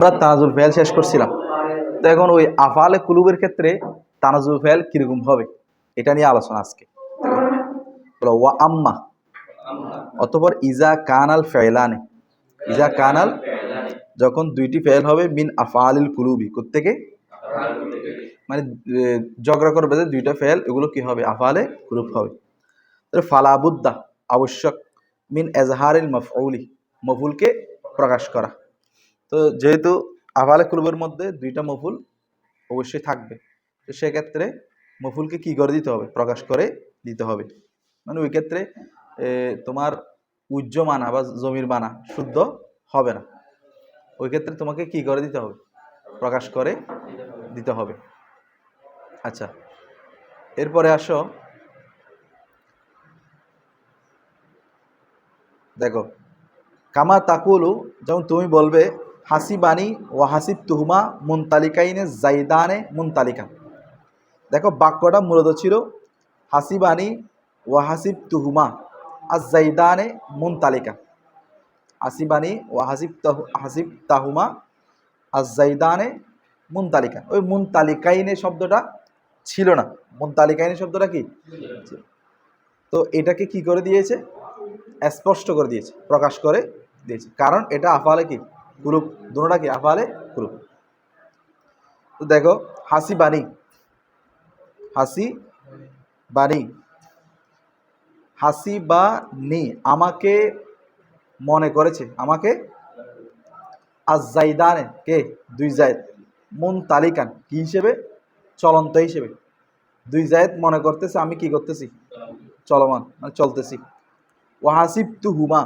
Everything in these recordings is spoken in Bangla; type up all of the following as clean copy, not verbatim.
আমরা তানাজুল ফেল শেষ করছিলাম। তো এখন ওই আফআলে কুলুবের ক্ষেত্রে তানাজুল ফেল কিরকম হবে এটা নিয়ে আলোচনা আজকে। বলো ওয়া আম্মা, অতঃপর ইজা কানাল ফেলানে, ইজা কানাল যখন দুইটি ফেল হবে মিন আফআলিল কুলুবি, কোত্থেকে মানে ঝগড়া করবে যে দুইটা ফেল, এগুলো কি হবে? আফআলে কুলুব হবে। ফালাবুদ্দা আবশ্যক মিন এজহারিল মফউলি, মফুলকে প্রকাশ করা। তো যেহেতু আফআলে কুলুবের মধ্যে দুইটা মফুল অবশ্যই থাকবে, তো সেক্ষেত্রে মফুলকে কি করে দিতে হবে? প্রকাশ করে দিতে হবে। মানে ওই ক্ষেত্রে তোমার উজ্জ মানা বা জমির মানা শুদ্ধ হবে না, ওই ক্ষেত্রে তোমাকে কি করে দিতে হবে? প্রকাশ করে দিতে হবে। আচ্ছা, এরপরে আসো, দেখো কামা তাকুলু, যেমন তুমি বলবে হাসিবানি ও হাসিব তুহুমা মুনতালিকাইনে জাইদানে মুনতালিকা। দেখো বাক্যটা মূলত ছিল হাসিবানি ও হাসিব তুহুমা আজ জাইদানে মুনতালিকা। হাসিবানি ও হাসিব তাহুমা আজ জাইদানে মুনতালিকা। ওই মুনতালিকাইনে শব্দটা ছিল না, মুনতালিকাইনে শব্দটা কি? তো এটাকে কি করে দিয়েছে? স্পষ্ট করে দিয়েছে, প্রকাশ করে দিয়েছে, কারণ এটা আফআলে কি কুলুব, দুটোটা কি আফআলে কুলুব। তো দেখো হাসিবানি, হাসিবানি, হাসিবানি আমাকে মনে করেছে, আমাকে আজ জাইদানে কে? দুই জায়েদ, মুনতালিকান কি হিসেবে? চলন্ত হিসেবে। দুই জায়েদ মনে করতেছে আমি কি করতেছি? চলমান, মানে চলতেছি। ওয়াহাসিবতু হুমা,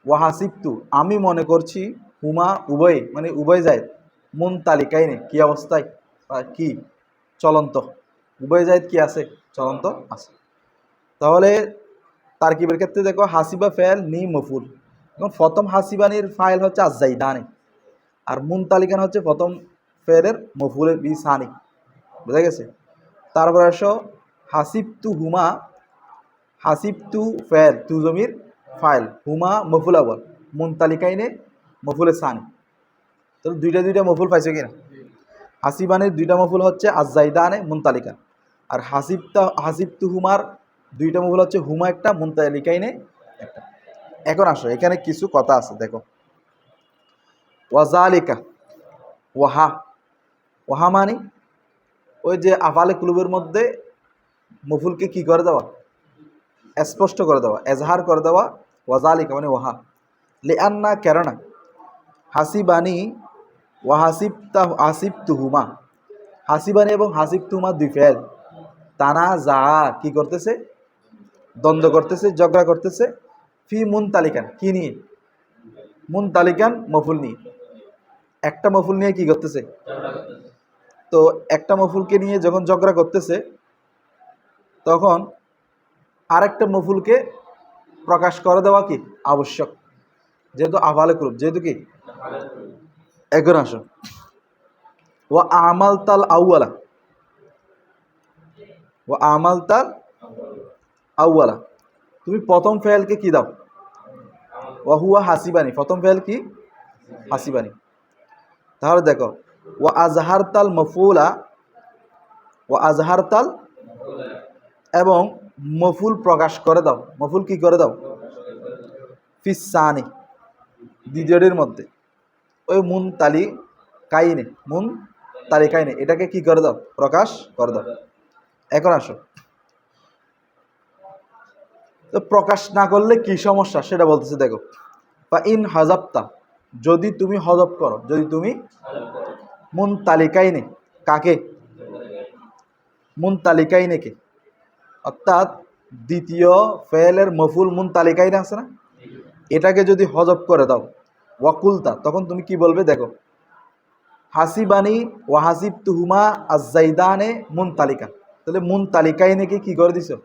ওয়াহাসিবতু আমি মনে করছি, হুমা উভয়, মানে উভয় জায়েদ, মুনতালিকাইনে কি অবস্থায়? কি চলন্ত। উভয় জায়েদ কি আছে? চলন্ত আছে। তাহলে তারকিবের ক্ষেত্রে দেখো হাসিবা ফেল নি মফুল, এবং প্রথম হাসিবানির ফাইল হচ্ছে আজাইদানি, আর মুনতালিকান হচ্ছে প্রথম ফেলের মফুলের বি সানি। বুঝা গেছে? তারপর আসো হাসিবতু হুমা, হাসিবতু ফেল তু জমির ফাইল, হুমা মফুল আবল, মুনতালিকাইনে মফুলের সানি। তো দুইটা দুইটা মফুল পাইছে কিনা? হাসিবানির দুইটা মফুল হচ্ছে আজাইদানে মুনতালিকা, আর হাসিবতু হুমার দুইটা মফুল হচ্ছে হুমা একটা, মুনতালিকাইনে একটা। এখন আসো, এখানে কিছু কথা আছে, দেখো ওয়াজালিকা, ওয়াহা, ওয়াহা মানে ওই যে আফআলে কুলুবের মধ্যে মফুলকে কি করে দেওয়া? স্পষ্ট করে দেওয়া, এজহার করে দেওয়া। ওয়াজালিকা মানে ওয়াহা, লিআন্না কেননা, হাসিবানি হাসিবতুহুমা, হাসিবানি এবং হাসিবতুহুমা দুই ফেল তানা যা কি করতেছে? দ্বন্দ্ব করতেছে, ঝগড়া করতেছে। ফি মুনতালিকান কি নিয়ে? মুনতালিকান মফুল নিয়ে। একটা মফুল নিয়ে কি করতেছে? তো একটা মফুলকে নিয়ে যখন ঝগড়া করতেছে, তখন আরেকটা মফুলকে প্রকাশ করে দেওয়া কি আবশ্যক, যেহেতু আফআলে কুলুব, যেহেতু কি। এখন আসো, ওয়া আমাল তাল আউয়ালা, ওয়া আমাল তাল আউয়ালা, তুমি প্রথম ফেলকে কি দাও? ওয়া হুয়া হাসিবানি, প্রথম ফেল কি? হাসিবানি। তাহলে দেখো ওয়া আজহার তাল মফুলা, ওয়া আজহার তাল, এবং মফুল প্রকাশ করে দাও। মফুল কি করে দাও? ফিসানি, দ্বিতীয়টির মধ্যে। ওই মুন তালিকাইনে এটাকে কি করে দাও? প্রকাশ করে দাও। এখন আসো, তো প্রকাশ না করলে কি সমস্যা সেটা বলতেছে, দেখো বা ইন হাজাবতা, যদি তুমি হজব করো, যদি তুমি মুন তালিকাইনে, কাকে? মুন তালিকাইনে কে, অর্থাৎ দ্বিতীয় ফেলের মফুল মুন তালিকাইনে আছে না, এটাকে যদি হজব করে দাও ওয়াকুলতা, তখন তুমি কি বলবে? দেখো হাসিবানি ওয়া হাসিবতুহুমা আজ-জাইদানে মুনতালিকা, তাহলে মুনতালিকাইনে কি করে দিছো?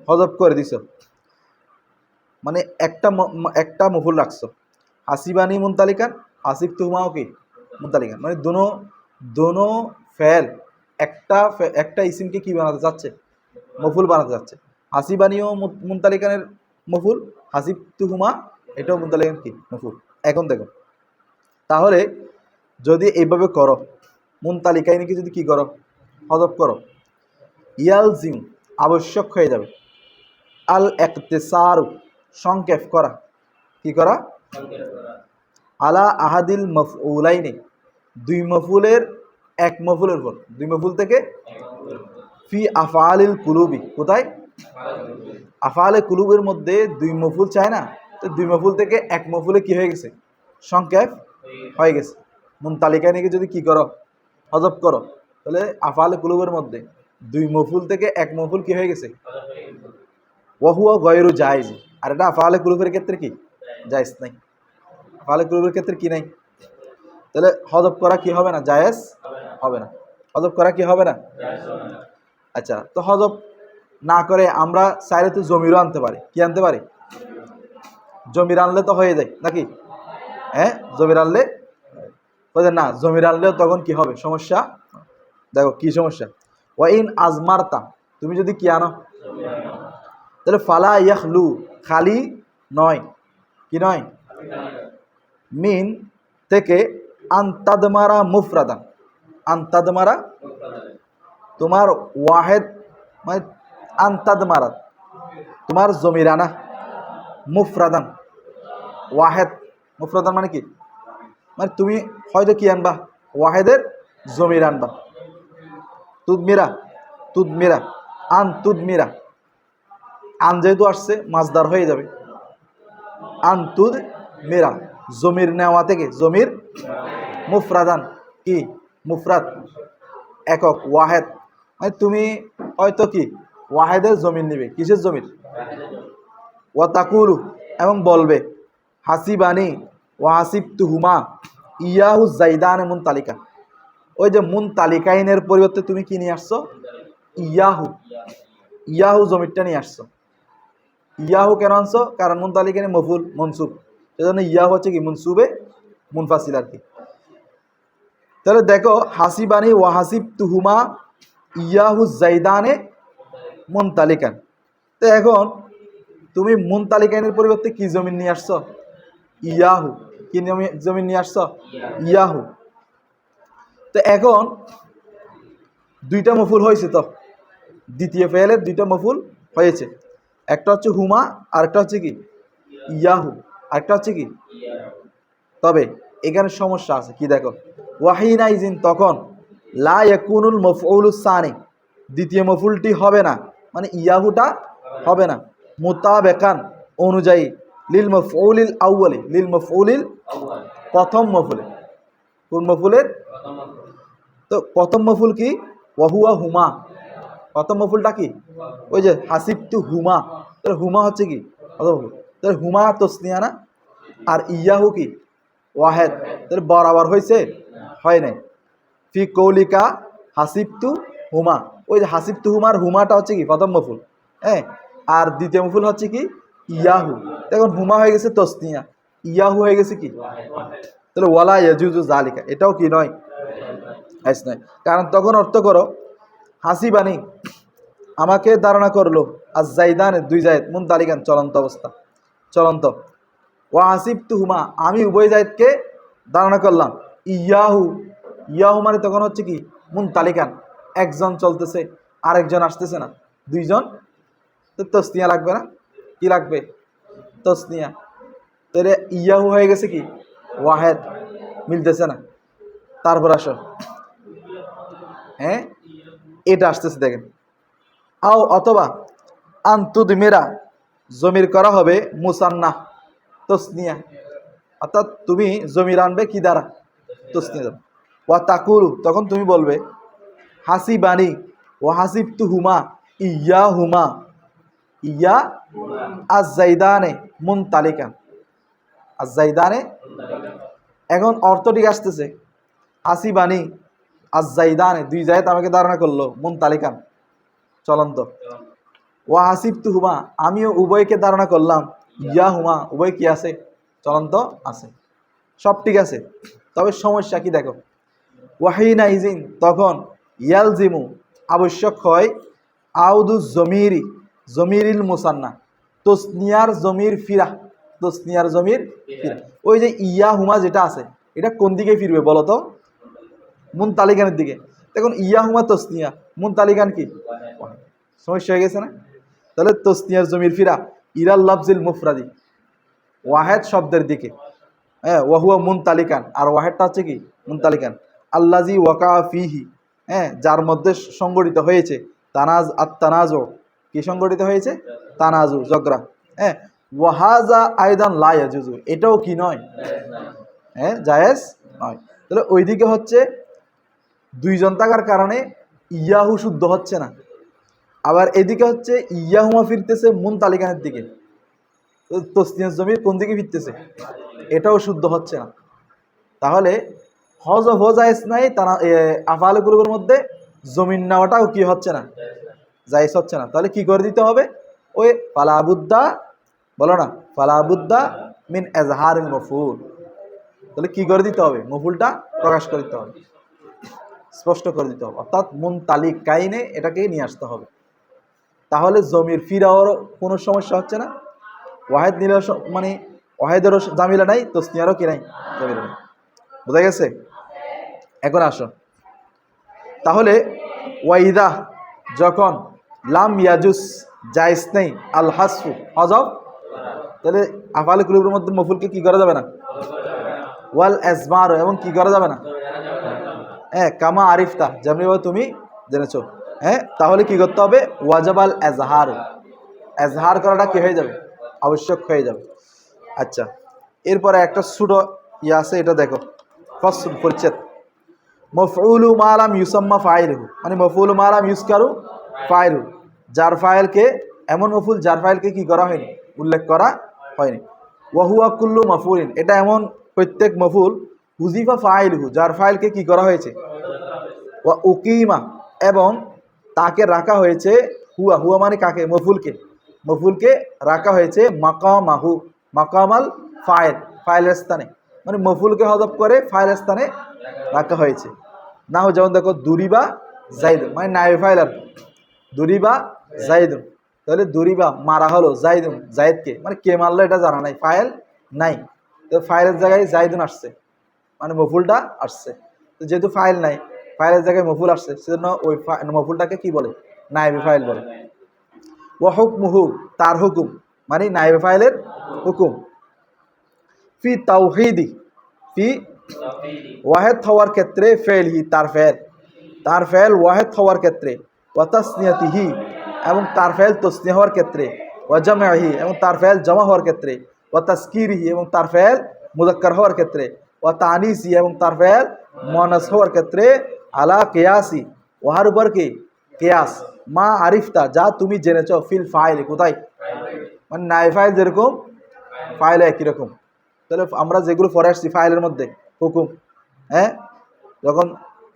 হজব করে দিছো। মানে একটা মফুল রাখছো, হাসিবানি মুনতালিকান, হাসিবতুহুমাও কি মুনতালিকান, মানে দোনো ফেল একটা ইসিমকে কি বানাতে যাচ্ছে? মফুল বানাতে যাচ্ছে। হাসিবানিও মুনতালিকানের মফুল, হাসিবতুহুমা এটাও মুনতালিকান কি মফুল। এখন দেখো, তাহলে যদি এইভাবে করো, মুনতালিকাইনকে যদি কি করো, হযফ করো, ইয়ালজিম আবশ্যক হয়ে যাবে, আল ইকতিসারু সংক্ষেপ করা, কি করা, আলা আহাদিল মাফউলাইনি দুই মফুলের এক মফুলের উপর, দুই মফুল থেকে ফি আফআলিল কুলুবি কোথায়, আফআলে কুলুবের মধ্যে দুই মফুল চায় না, তো দুই মফুল থেকে এক মফুলে কি হয়ে গেছে, সংক্ষেপ হয়ে গেছে। মুনতালিকাইনকে যদি কি করো, হযফ করো, তাহলে আফআলে কুলুবের মধ্যে দুই মফুল থেকে এক মফুল কি হয়ে গেছে, ওয়াহুয়া গয়রু জায়েজ, আর এটা আফআলে কুলুবের ক্ষেত্রে কি জায়েজ নাই, আফআলে কুলুবের ক্ষেত্রে কি নাই, তাহলে হযফ করা কি হবে না, জায়েজ হবে না, হযফ করা কি হবে না। আচ্ছা, তো হযফ না করে আমরা চাইলে তো জমিরও আনতে পারি, কি আনতে পারি, জমির আনলে তো হয়ে যায় নাকি, হ্যাঁ জমির আনলে না, জমির আনলেও তখন কি হবে, সমস্যা, দেখো কি সমস্যা, ওয়াইন আজমারতা তুমি যদি কি আনো, তাহলে ফালা ইয়াখলু খালি নয়, কি নয়, মিন থেকে আন্তাদমারা মুফরাদান, আন্তাদমারা তোমার ওয়াহেদ মানে আন্তাদমারা তোমার জমিরানা, মুফরাদান ওয়াহেদ, মুফরাদান মানে কি, মানে তুমি হয়তো কি আনবা, ওয়াহেদের জমির আনবা, তুদমিরা, তুদমিরা আন তুদমিরা, আন যেহেতু আসছে মাজদার হয়ে যাবে, আন তুদ মিরা জমির নেওয়া থেকে, জমির মুফরাদান কি মুফরাদ একক, ওয়াহেদ মানে তুমি হয়তো কি ওয়াহেদের জমির নিবে, কিসের জমির, ওয়া তাকুলু এবং বলবে, হাসিবানি ওয়া হাসিবতুহুমা ইয়াহু জাইদান মুনতালিকা, ওই যে মুনতালিকাইনের পরিবর্তে তুমি কি নিয়ে আসছো, ইয়াহু, ইয়াহু জমিরটা নিয়ে আসছো, ইয়াহু কেন আনছো, কারণ মুনতালিকাইনে মফুল মনসুব, সেজন্য ইয়াহু হচ্ছে কি মনসুবে মুনফাসিল আর কি। তাহলে দেখো হাসিবানি ওয়া হাসিবতুহুমা ইয়াহু জাইদানে মুনতালিকান, তো এখন তুমি মুনতালিকাইনের পরিবর্তে কি জমিন নিয়ে আসছো, ইয়াহু, কি জমিন নিয়ে আসছো, ইয়াহু। তো এখন দুইটা মফুল হয়েছে, তো দ্বিতীয় ফেলের দুইটা মফুল হয়েছে, একটা হচ্ছে হুমা আর একটা হচ্ছে কি ইয়াহু, আরেকটা হচ্ছে কি, তবে এখানে সমস্যা আছে কি, দেখো ওয়াহিনাইজিন তখন লা ইয়াকুনুল মাফউলুস সানি দ্বিতীয় মফুলটি হবে না, মানে ইয়াহুটা হবে না, মুতাবেকান অনুযায়ী লিল মাফউলিল আউয়ালি, লিল মাফউলিল প্রথম মফুলে, কোন মফুলের, তো প্রথম মফুল কি, ওয়াহুয়া হুমা, প্রথম মফুলটা কি, ওই যে হাসিবতু হুমা, তাহলে হুমা হচ্ছে কি প্রথম মফুল, তাহলে হুমা তসনিয়া না, আর ইয়াহু কি ওয়াহেদ, তাহলে বরাবর হয়েছে, হয় নাই, ফি কৌলিকা হাসিবতু হুমা, ওই যে হাসিবতু হুমার হুমাটা হচ্ছে কি প্রথম মফুল, হ্যাঁ, আর দ্বিতীয় মফুল হচ্ছে কি ইয়াহু, এখন হুমা হয়ে গেছে তসনিয়া, ইয়াহু হয়ে গেছে কি, তাহলে ওয়ালা ইয়াজুজু জালিকা এটাও কি নয়, হাইস নয়, কারণ তখন অর্থ করো হাসিবানি আমাকে ধারণা করলো, আর জাইদানে দুই জায়েদ মুনতালিকান চলন্ত অবস্থা, চলন্ত, ওয়া হাসিবতুহুমা আমি উভয় জায়েদকে ধারণা করলাম, ইয়াহু, ইয়াহু মানে তখন হচ্ছে কি মুনতালিকান, একজন চলতেছে আরেকজন আসতেছে না, দুইজন, তো তসনিয়া লাগবে না, কি লাগবে তসনিয়া, তাহলে ইয়াহু হয়ে গেছে কি ওয়াহেদ, মিলতেছে না, তারপর আসো, হ্যাঁ এটা আসতেছে দেখেন, আও অথবা আন্তুদমিরা জমির করা হবে মুসান্না তসনিয়া, অর্থাৎ তুমি জমির আনবে কি দ্বারা, তসনিয়া, ওয়া তাকুলু তখন তুমি বলবে হাসিবানি ওয়া হাসিবতুহুমা ইয়াহুমা ইয়া আজ-জাইদানে মুনতালিকান, আজ-জাইদানে, এখন অর্থ ঠিক আসতেছে, হাসিবানি আজ-জাইদানে দুই জায়েদ আমাকে ধারণা করলো, মুনতালিকান চলন্ত, ওয়া হাসিবতুহুমা আমিও উভয়কে ধারণা করলাম, ইয়াহুমা উভয় কি আছে, চলন্ত আছে, সব ঠিক আছে, তবে সমস্যা কি দেখো, ওয়াহিনাইজিন তখন ইয়ালজিমু আবশ্যক হয়, আউদু জমিরি জমিরিল মুসান্না তসনিয়ার জমির ফিরা, তসনিয়ার জমির ফিরা, ওই যে ইয়াহুমা যেটা আছে এটা কোন দিকে ফিরবে বলো তো? মুনতালিকানের দিকে। দেখুন ইয়াহুমা তসনিয়া, মুনতালিকান কি? সমস্যা হয়ে গেছে না? তাহলে তসনিয়ার জমির ফিরা ইরাল লাফজিল মুফরাদি, ওয়াহেদ শব্দের দিকে। হ্যাঁ, ওয়াহুয়া মুনতালিকান, আর ওয়াহেদটা হচ্ছে কি? মুনতালিকান। আল্লাজি ওয়াকা ফিহি, হ্যাঁ, যার মধ্যে সংগঠিত হয়েছে তানাজু, কি সংগঠিত হয়েছে? তানাজু, ঝগড়া। হ্যাঁ, ওয়াহাজা আয়দান লা ইয়াজুজু, এটাও কি নয়? হ্যাঁ, জায়েজ নয়। তাহলে ওইদিকে হচ্ছে দুইজন থাকার কারণে ইয়াহু শুদ্ধ হচ্ছে না, আবার এদিকে হচ্ছে ইয়াহুমা ফিরতেছে মুনতালিকানের দিকে, তসনিয়ার জমির কোন দিকে ফিরতেছে? এটাও শুদ্ধ হচ্ছে না। তাহলে হজ জায়েজ নাই, তারা আফআল কুলুবের মধ্যে জমিন নেওয়াটাও কি হচ্ছে না? জায়েজ হচ্ছে না। তাহলে কি করে দিতে হবে? ওই ফালাবুদ্দা, বলো না, ফালাবুদ্দা মিন এজহারিল মফুল। তাহলে কি করে দিতে হবে? মফুলটা প্রকাশ করে দিতে হবে, স্পষ্ট করে দিতে হবে, অর্থাৎ মুনতালিক কাইনে এটাকে নিয়ে আসতে হবে। তাহলে জমির ফিরাওয়ারও কোনো সমস্যা হচ্ছে না, ওয়াহেদ নিলেও মানে ওয়াহেদেরও জামিলা নাই, তসনিয়ারও কি নাই, জামিলা নাই। বোঝা গেছে? এখন আসো, তাহলে ওয়াইদা যখন লাম ইয়াজুস জায়েজ নেই, আল হাসফু হজব, তাহলে আফআল কুলুবের মধ্যে মফুলকে কি করা যাবে না? ওয়াল এজমার, এবং কি করা যাবে না? হ্যাঁ, কামা আরিফতা, যেমনিভাবে তুমি জেনেছো। হ্যাঁ, তাহলে কি করতে হবে? ওয়াজাবাল এজহার, এজহার করাটা কি হয়ে যাবে? আবশ্যক হয়ে যাবে। আচ্ছা, এরপরে একটা ছোট ইয়ে আছে, এটা দেখো, ফসল পরিচ্ছেদ। মফউলু মালাম ইউসাম্মা ফাইলহু, মানে মফউলু মালাম ইউসকারু ফাইলহু, যার ফাইলকে, এমন মফুল যার ফাইলকে কি করা হয়নি? উল্লেখ করা হয়নি। ওয়াহুয়া কুল্লু মফউলিন, এটা এমন প্রত্যেক মফুল হুজিফা ফাইলহু, যার ফাইলকে কি করা হয়েছে? ওয়া উকিমা, এবং তাকে রাখা হয়েছে, হুয়া, হুয়া মানে কাকে? মফুলকে, মফুলকে রাখা হয়েছে মাকামাহু, মাকামাল ফাইল, ফাইলের স্থানে, মানে মফুলকে হযফ করে ফাইলের স্থানে রাখা হয়েছে। না হয় যেমন দেখো দুরিবা জাইদুন, মানে নায়েবে ফাইল আর দুরিবা জাইদুন, তাহলে দুরিবা মারা হলো জাইদুন, জাইদকে, মানে কে মারলো এটা জানা নাই, ফাইল নাই, তো ফাইলের জায়গায় জাইদুন আসছে, মানে মফুলটা আসছে। তো যেহেতু ফাইল নাই, ফাইলের জায়গায় মফুল আসছে, সেজন্য ওই মফুলটাকে কি বলে? নায়েবে ফাইল বলে। ওয়া হুকমুহু, তার হুকুম, মানে নায়েবে ফাইলের হুকুম। ফি তাওহীদি, ফি ওয়াহেদ হওয়ার ক্ষেত্রে, ফেলহি, তার ফেল, তার ফেল ওয়াহেদ হওয়ার ক্ষেত্রে, ওয়া তাসনিয়াতিহি, এবং তার ফেল তসনিয়া হওয়ার ক্ষেত্রে, ওয়া জামআহি, এবং তার ফেল জমা হওয়ার ক্ষেত্রে, ওয়া তাসকিরিহি, এবং তার ফেল মুযাক্কার হওয়ার ক্ষেত্রে, ওয়া তানিসি, এবং তার ফেল মুয়ান্নাস হওয়ার ক্ষেত্রে, আলা কিয়াসি, ওহার উপর কি? কিয়াস, মা আরিফতা, যা তুমি জেনেছ, ফিল ফাইল, কোথায়? মানে নাই ফাইল যেরকম, ফাইল একই রকম। তাহলে আমরা যেগুলো পড়ে আসছি ফাইলের মধ্যে হুকুম, হ্যাঁ, যখন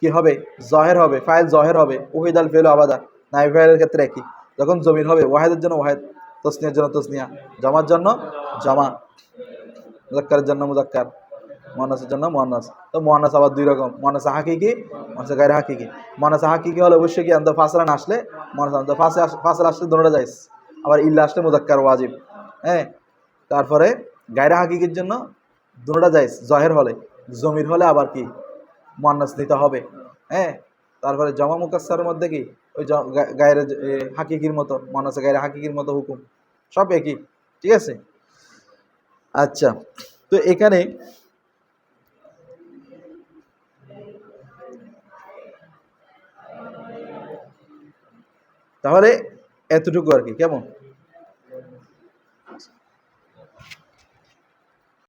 কি হবে? জহের হবে, ফাইল জহের হবে, ওহিদ আল ফেল আবাদা, নাই ফাইলের ক্ষেত্রে একই। যখন জমির হবে, ওয়াহেদের জন্য ওয়াহেদ, তসনিয়ার জন্য তসনিয়া, জমার জন্য জমা, মুজাক্কারের জন্য মুজাক্কার, মুয়ান্নাসের জন্য মুয়ান্নাস। তো মুয়ান্নাস আবার দুই রকম, মুয়ান্নাস হাকিকি, মুয়ান্নাস গায়রে হাকিকি। মুয়ান্নাস হাকিকি হলে অবশ্যই কি আনতে ফাসলা না আসলে, মুয়ান্নাস আনতে ফাসলা আসলে দুটোটা যাইস, আবার ইল্লা আসলে মুজাক্কার ওয়াজিব। হ্যাঁ, তারপরে গায়রে হাকিকির জন্য দুটোটা যাইস, জহের হলে, জমির হলে আবার কি? মুয়ান্নাস নিতে হবে। হ্যাঁ, তারপরে জমা মুকাসসারের মধ্যে কি ওই গায়রে হাকিকির মতো, মুয়ান্নাসে গায়রে হাকিকির মতো হুকুম, সব একই। ঠিক আছে? আচ্ছা, তো এখানে তাহলে এতটুকু আর কি, কেমন?